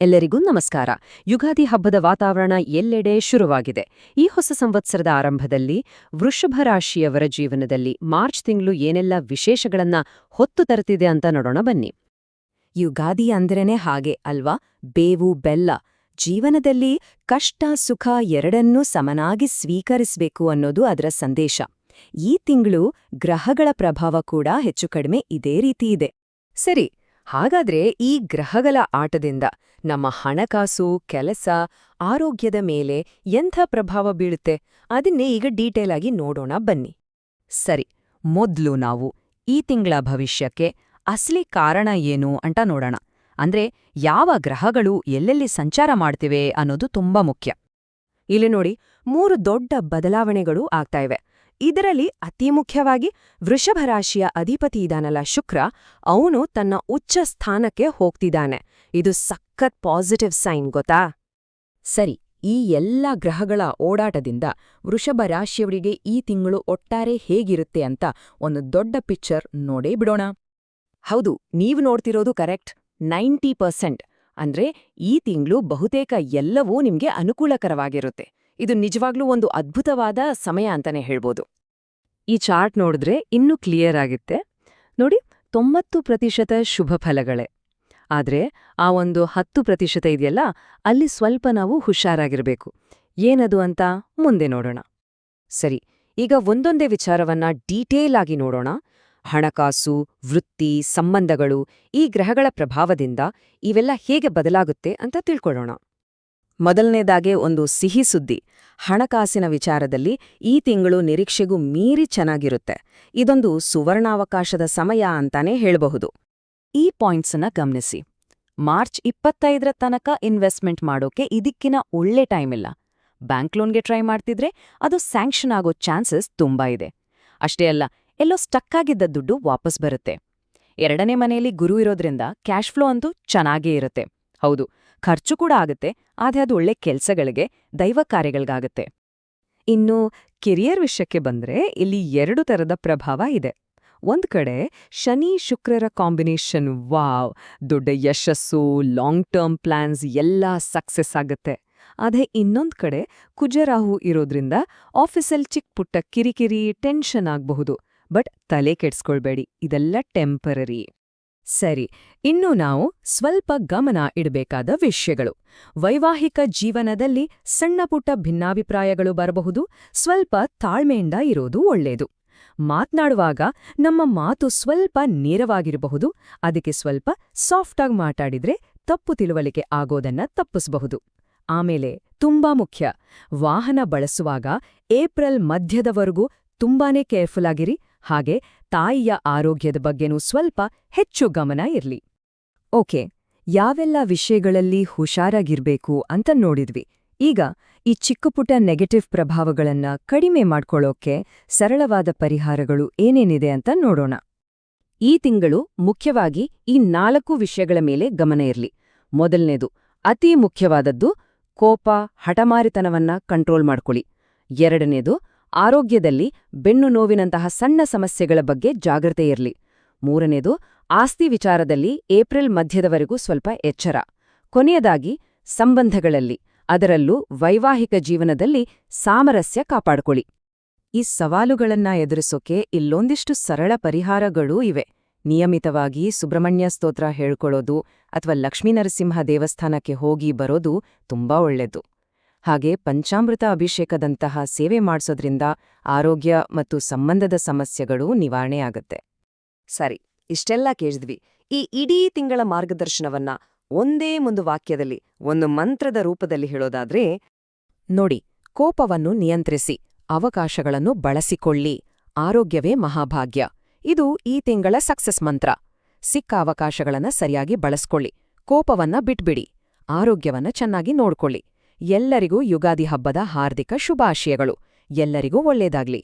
ಎಲ್ಲರಿಗೂ ನಮಸ್ಕಾರ. ಯುಗಾದಿ ಹಬ್ಬದ ವಾತಾವರಣ ಎಲ್ಲೆಡೆ ಶುರುವಾಗಿದೆ. ಈ ಹೊಸ ಸಂವತ್ಸರದ ಆರಂಭದಲ್ಲಿ ವೃಷಭ ರಾಶಿಯವರ ಜೀವನದಲ್ಲಿ ಮಾರ್ಚ್ ತಿಂಗಳು ಏನೆಲ್ಲ ವಿಶೇಷಗಳನ್ನ ಹೊತ್ತು ತರುತ್ತಿದೆ ಅಂತ ನೋಡೋಣ ಬನ್ನಿ. ಯುಗಾದಿ ಅಂದ್ರೇನೆ ಹಾಗೆ ಅಲ್ವಾ, ಬೇವು ಬೆಲ್ಲ. ಜೀವನದಲ್ಲಿ ಕಷ್ಟ ಸುಖ ಎರಡನ್ನೂ ಸಮನಾಗಿ ಸ್ವೀಕರಿಸಬೇಕು ಅನ್ನೋದು ಅದರ ಸಂದೇಶ. ಈ ತಿಂಗಳು ಗ್ರಹಗಳ ಪ್ರಭಾವ ಕೂಡ ಹೆಚ್ಚು ಕಡಿಮೆ ಇದೇ ರೀತಿ ಇದೆ. ಸರಿ, ಹಾಗಾದ್ರೆ ಈ ಗ್ರಹಗಳ ಆಟದಿಂದ ನಮ್ಮ ಹಣಕಾಸು, ಕೆಲಸ, ಆರೋಗ್ಯದ ಮೇಲೆ ಎಂಥ ಪ್ರಭಾವ ಬೀಳುತ್ತೆ ಅದನ್ನೇ ಈಗ ಡೀಟೇಲ್ ಆಗಿ ನೋಡೋಣ ಬನ್ನಿ. ಸರಿ, ಮೊದ್ಲು ನಾವು ಈ ತಿಂಗಳ ಭವಿಷ್ಯಕ್ಕೆ ಅಸಲಿ ಕಾರಣ ಏನು ಅಂತ ನೋಡೋಣ. ಅಂದ್ರೆ ಯಾವ ಗ್ರಹಗಳು ಎಲ್ಲೆಲ್ಲಿ ಸಂಚಾರ ಮಾಡ್ತಿವೆ ಅನ್ನೋದು ತುಂಬಾ ಮುಖ್ಯ. ಇಲ್ಲಿ ನೋಡಿ, 3 ದೊಡ್ಡ ಬದಲಾವಣೆಗಳು ಆಗ್ತಾ ಇವೆ. ಇದರಲ್ಲಿ ಅತಿ ಮುಖ್ಯವಾಗಿ ವೃಷಭ ರಾಶಿಯ ಅಧಿಪತಿ ಇದಾನಲ್ಲ ಶುಕ್ರ, ಅವನು ತನ್ನ ಉಚ್ಚ ಸ್ಥಾನಕ್ಕೆ ಹೋಗ್ತಿದ್ದಾನೆ. ಇದು ಸಖತ್ ಪಾಸಿಟಿವ್ ಸೈನ್ ಗೊತ್ತಾ? ಸರಿ, ಈ ಎಲ್ಲ ಗ್ರಹಗಳ ಓಡಾಟದಿಂದ ವೃಷಭ ರಾಶಿಯವರಿಗೆ ಈ ತಿಂಗಳು ಒಟ್ಟಾರೆ ಹೇಗಿರುತ್ತೆ ಅಂತ ಒಂದು ದೊಡ್ಡ ಪಿಕ್ಚರ್ ನೋಡೇ ಬಿಡೋಣ. ಹೌದು, ನೀವು ನೋಡ್ತಿರೋದು ಕರೆಕ್ಟ್. 90%. ಅಂದ್ರೆ ಈ ತಿಂಗಳು ಬಹುತೇಕ ಎಲ್ಲವೂ ನಿಮ್ಗೆ ಅನುಕೂಲಕರವಾಗಿರುತ್ತೆ. ಇದು ನಿಜವಾಗ್ಲೂ ಒಂದು ಅದ್ಭುತವಾದ ಸಮಯ ಅಂತಾನೆ ಹೇಳ್ಬೋದು. ಈ ಚಾರ್ಟ್ ನೋಡಿದ್ರೆ ಇನ್ನೂ ಕ್ಲಿಯರ್ ಆಗುತ್ತೆ ನೋಡಿ. 90% ಶುಭ ಫಲಗಳೇ. ಆದ್ರೆ ಆ ಒಂದು 10% ಇದೆಯಲ್ಲ, ಅಲ್ಲಿ ಸ್ವಲ್ಪ ನಾವು ಹುಷಾರಾಗಿರ್ಬೇಕು. ಏನದು ಅಂತ ಮುಂದೆ ನೋಡೋಣ. ಸರಿ, ಈಗ ಒಂದೊಂದೇ ವಿಚಾರವನ್ನ ಡೀಟೇಲ್ ಆಗಿ ನೋಡೋಣ. ಹಣಕಾಸು, ವೃತ್ತಿ, ಸಂಬಂಧಗಳು, ಈ ಗ್ರಹಗಳ ಪ್ರಭಾವದಿಂದ ಇವೆಲ್ಲ ಹೇಗೆ ಬದಲಾಗುತ್ತೆ ಅಂತ ತಿಳ್ಕೊಳ್ಳೋಣ. ಮೊದಲನೇದಾಗೆ ಒಂದು ಸಿಹಿ ಸುದ್ದಿ. ಹಣಕಾಸಿನ ವಿಚಾರದಲ್ಲಿ ಈ ತಿಂಗಳು ನಿರೀಕ್ಷೆಗೂ ಮೀರಿ ಚೆನ್ನಾಗಿರುತ್ತೆ. ಇದೊಂದು ಸುವರ್ಣಾವಕಾಶದ ಸಮಯ ಅಂತಾನೆ ಹೇಳಬಹುದು. ಈ ಪಾಯಿಂಟ್ಸನ್ನ ಗಮನಿಸಿ. ಮಾರ್ಚ್ 25ರ ತನಕ ಇನ್ವೆಸ್ಟ್ಮೆಂಟ್ ಮಾಡೋಕೆ ಇದಕ್ಕಿನ ಒಳ್ಳೆ ಟೈಮ್ ಇಲ್ಲ. ಬ್ಯಾಂಕ್ ಲೋನ್ಗೆ ಟ್ರೈ ಮಾಡ್ತಿದ್ರೆ ಅದು ಸ್ಯಾಂಕ್ಷನ್ ಆಗೋ ಚಾನ್ಸಸ್ ತುಂಬಾ ಇದೆ. ಅಷ್ಟೇ ಅಲ್ಲ, ಎಲ್ಲೋ ಸ್ಟಕ್ ಆಗಿದ್ದ ದುಡ್ಡು ವಾಪಸ್ ಬರುತ್ತೆ. ಎರಡನೇ ಮನೆಯಲ್ಲಿ ಗುರು ಇರೋದ್ರಿಂದ ಕ್ಯಾಶ್ ಫ್ಲೋ ಅಂತೂ ಚೆನ್ನಾಗೇ ಇರುತ್ತೆ. ಹೌದು, ಖರ್ಚು ಕೂಡ ಆಗುತ್ತೆ, ಆದ್ರೆ ಅದು ಒಳ್ಳೆ ಕೆಲ್ಸಗಳಿಗೆ, ದೈವ ಕಾರ್ಯಗಳಿಗಾಗತ್ತೆ. ಇನ್ನು ಕೆರಿಯರ್ ವಿಷಯಕ್ಕೆ ಬಂದ್ರೆ ಇಲ್ಲಿ 2 ಥರದ ಪ್ರಭಾವ ಇದೆ. ಒಂದ್ ಕಡೆ ಶನಿ ಶುಕ್ರರ ಕಾಂಬಿನೇಷನ್, ವಾವ್, ದೊಡ್ಡ ಯಶಸ್ಸು, ಲಾಂಗ್ ಟರ್ಮ್ ಪ್ಲಾನ್ಸ್ ಎಲ್ಲ ಸಕ್ಸೆಸ್ ಆಗುತ್ತೆ. ಆದ್ರೆ ಇನ್ನೊಂದ್ ಕಡೆ ಕುಜರಾಹು ಇರೋದ್ರಿಂದ ಆಫೀಸಲ್ಲಿ ಚಿಕ್ಕ ಪುಟ್ಟ ಕಿರಿಕಿರಿ, ಟೆನ್ಷನ್ ಆಗಬಹುದು. ಬಟ್ ತಲೆ ಕೆಡ್ಸ್ಕೊಳ್ಬೇಡಿ, ಇದೆಲ್ಲ ಟೆಂಪರರಿ. ಸರಿ, ಇನ್ನು ನಾವು ಸ್ವಲ್ಪ ಗಮನ ಇಡಬೇಕಾದ ವಿಷಯಗಳು. ವೈವಾಹಿಕ ಜೀವನದಲ್ಲಿ ಸಣ್ಣಪುಟ್ಟ ಭಿನ್ನಾಭಿಪ್ರಾಯಗಳು ಬರಬಹುದು. ಸ್ವಲ್ಪ ತಾಳ್ಮೆಯಿಂದ ಇರೋದು ಒಳ್ಳೆಯದು. ಮಾತ್ನಾಡುವಾಗ ನಮ್ಮ ಮಾತು ಸ್ವಲ್ಪ ನೇರವಾಗಿರಬಹುದು. ಅದಕ್ಕೆ ಸ್ವಲ್ಪ ಸಾಫ್ಟಾಗಿ ಮಾತಾಡಿದ್ರೆ ತಪ್ಪು ತಿಳುವಳಿಕೆ ಆಗೋದನ್ನ ತಪ್ಪಿಸಬಹುದು. ಆಮೇಲೆ ತುಂಬಾ ಮುಖ್ಯ, ವಾಹನ ಬಳಸುವಾಗ ಏಪ್ರಿಲ್ ಮಧ್ಯದವರೆಗೂ ತುಂಬಾನೇ ಕೇರ್ಫುಲ್ ಆಗಿರಿ. ಹಾಗೆ ತಾಯಿಯ ಆರೋಗ್ಯದ ಬಗ್ಗೆನೂ ಸ್ವಲ್ಪ ಹೆಚ್ಚು ಗಮನ ಇರ್ಲಿ. ಓಕೆ, ಯಾವೆಲ್ಲ ವಿಷಯಗಳಲ್ಲಿ ಹುಷಾರಾಗಿರ್ಬೇಕು ಅಂತ ನೋಡಿದ್ವಿ. ಈಗ ಈ ಚಿಕ್ಕಪುಟ್ಟ ನೆಗೆಟಿವ್ ಪ್ರಭಾವಗಳನ್ನ ಕಡಿಮೆ ಮಾಡ್ಕೊಳ್ಳೋಕೆ ಸರಳವಾದ ಪರಿಹಾರಗಳು ಏನೇನಿದೆ ಅಂತ ನೋಡೋಣ. ಈ ತಿಂಗಳು ಮುಖ್ಯವಾಗಿ ಈ 4 ವಿಷಯಗಳ ಮೇಲೆ ಗಮನ ಇರ್ಲಿ. ಮೊದಲನೇದು, ಅತಿ ಮುಖ್ಯವಾದದ್ದು, ಕೋಪ, ಹಠಮಾರಿತನವನ್ನ ಕಂಟ್ರೋಲ್ ಮಾಡ್ಕೊಳ್ಳಿ. ಎರಡನೇದು, ಆರೋಗ್ಯದಲ್ಲಿ ಬೆನ್ನು ನೋವಿನಂತಹ ಸಣ್ಣ ಸಮಸ್ಯೆಗಳ ಬಗ್ಗೆ ಜಾಗೃತೆ ಇರಲಿ. ಮೂರನೇದು, ಆಸ್ತಿ ವಿಚಾರದಲ್ಲಿ ಏಪ್ರಿಲ್ ಮಧ್ಯದವರೆಗೂ ಸ್ವಲ್ಪ ಎಚ್ಚರ. ಕೊನೆಯದಾಗಿ, ಸಂಬಂಧಗಳಲ್ಲಿ, ಅದರಲ್ಲೂ ವೈವಾಹಿಕ ಜೀವನದಲ್ಲಿ ಸಾಮರಸ್ಯ ಕಾಪಾಡ್ಕೊಳ್ಳಿ. ಈ ಸವಾಲುಗಳನ್ನ ಎದುರಿಸೋಕೆ ಇಲ್ಲೊಂದಿಷ್ಟು ಸರಳ ಪರಿಹಾರಗಳೂ ಇವೆ. ನಿಯಮಿತವಾಗಿ ಸುಬ್ರಹ್ಮಣ್ಯ ಸ್ತೋತ್ರ ಹೇಳ್ಕೊಳ್ಳೋದು ಅಥವಾ ಲಕ್ಷ್ಮೀನರಸಿಂಹ ದೇವಸ್ಥಾನಕ್ಕೆ ಹೋಗಿ ಬರೋದು ತುಂಬಾ ಒಳ್ಳೆದು. ಹಾಗೆ ಪಂಚಾಮೃತ ಅಭಿಷೇಕದಂತಹ ಸೇವೆ ಮಾಡಿಸೋದ್ರಿಂದ ಆರೋಗ್ಯ ಮತ್ತು ಸಂಬಂಧದ ಸಮಸ್ಯೆಗಳು ನಿವಾರಣೆ ಆಗತ್ತೆ. ಸರಿ, ಇಷ್ಟೆಲ್ಲ ಕೇಳಿದ್ವಿ. ಈ ಇಡೀ ತಿಂಗಳ ಮಾರ್ಗದರ್ಶನವನ್ನ ಒಂದೇ ಒಂದು ವಾಕ್ಯದಲ್ಲಿ, ಒಂದು ಮಂತ್ರದ ರೂಪದಲ್ಲಿ ಹೇಳೋದಾದ್ರೆ ನೋಡಿ, ಕೋಪವನ್ನು ನಿಯಂತ್ರಿಸಿ, ಅವಕಾಶಗಳನ್ನು ಬಳಸಿಕೊಳ್ಳಿ, ಆರೋಗ್ಯವೇ ಮಹಾಭಾಗ್ಯ. ಇದು ಈ ತಿಂಗಳ ಸಕ್ಸಸ್ ಮಂತ್ರ. ಸಿಕ್ಕ ಅವಕಾಶಗಳನ್ನ ಸರಿಯಾಗಿ ಬಳಸ್ಕೊಳ್ಳಿ, ಕೋಪವನ್ನ ಬಿಟ್ಬಿಡಿ, ಆರೋಗ್ಯವನ್ನ ಚೆನ್ನಾಗಿ ನೋಡ್ಕೊಳ್ಳಿ. ಎಲ್ಲರಿಗೂ ಯುಗಾದಿ ಹಬ್ಬದ ಹಾರ್ದಿಕ ಶುಭಾಶಯಗಳು. ಎಲ್ಲರಿಗೂ ಒಳ್ಳೆಯದಾಗ್ಲಿ.